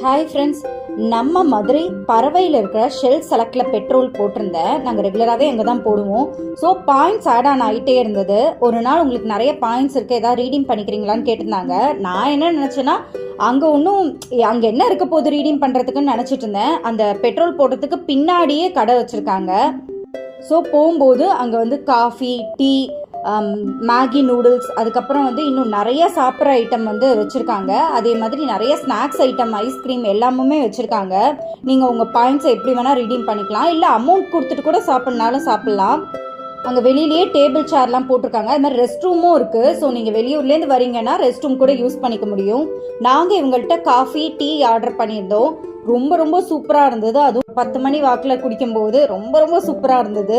Hi friends, நம்ம மதுரை பறவையில் இருக்கிற shell செலக்டில் petrol போட்டிருந்தேன். நாங்கள் ரெகுலராகவே அங்கே தான் போடுவோம். ஸோ பாயிண்ட்ஸ் ஆட் ஆன் ஆகிட்டே இருந்தது. ஒரு நாள் உங்களுக்கு நிறைய பாயிண்ட்ஸ் இருக்குது, ஏதாவது ரீடீம் பண்ணிக்கிறீங்களான்னு கேட்டிருந்தாங்க. நான் என்ன நினச்சேன்னா, அங்கே என்ன இருக்க போகுது ரீடீம் பண்ணுறதுக்குன்னு நினச்சிட்டு இருந்தேன். அந்த பெட்ரோல் போடுறதுக்கு பின்னாடியே கடை வச்சுருக்காங்க. ஸோ போகும்போது அங்கே வந்து காஃபி, டீ, மேகி நூடுல்ஸ், அதுக்கப்புறம் வந்து இன்னும் நிறைய சாப்பிட்ற ஐட்டம் வந்து வச்சுருக்காங்க. அதே மாதிரி நிறைய ஸ்நாக்ஸ் ஐட்டம், ஐஸ்கிரீம் எல்லாமுமே வச்சுருக்காங்க. நீங்கள் உங்கள் பாயிண்ட்ஸை எப்படி வேணால் ரீடீம் பண்ணிக்கலாம், இல்லை அமௌண்ட் கொடுத்துட்டு கூட சாப்பிட்னாலும் சாப்பிட்லாம். அங்கே வெளியிலேயே டேபிள் சேர்லாம் போட்டிருக்காங்க. அது மாதிரி ரெஸ்ட் ரூமும் இருக்குது. ஸோ நீங்கள் வெளியூர்லேருந்து வரீங்கன்னா ரெஸ்ட் ரூம் கூட யூஸ் பண்ணிக்க முடியும். நாங்கள் இவங்கள்ட்ட காஃபி, டீ ஆர்டர் பண்ணியிருந்தோம். ரொம்ப ரொம்ப சூப்பராக இருந்தது. அதுவும் 10 மணி வாக்கில் குடிக்கும்போது ரொம்ப ரொம்ப சூப்பராக இருந்தது.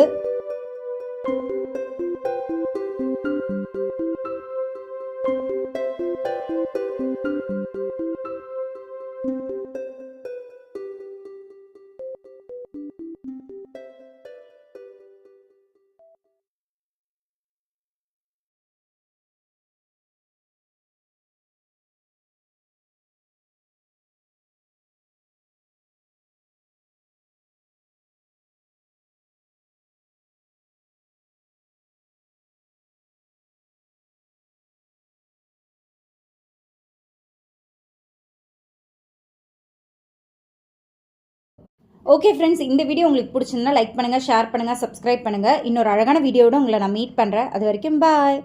ஓகே ஃப்ரெண்ட்ஸ், இந்த வீடியோ உங்களுக்கு பிடிச்சிருந்தா லைக் பண்ணுங்கள், ஷேர் பண்ணுங்கள், சப்ஸ்கிரைப் பண்ணுங்கள். இன்னொரு அழகான வீடியோட உங்களை நான் மீட் பண்ணுறேன். அது வரைக்கும் பாய்.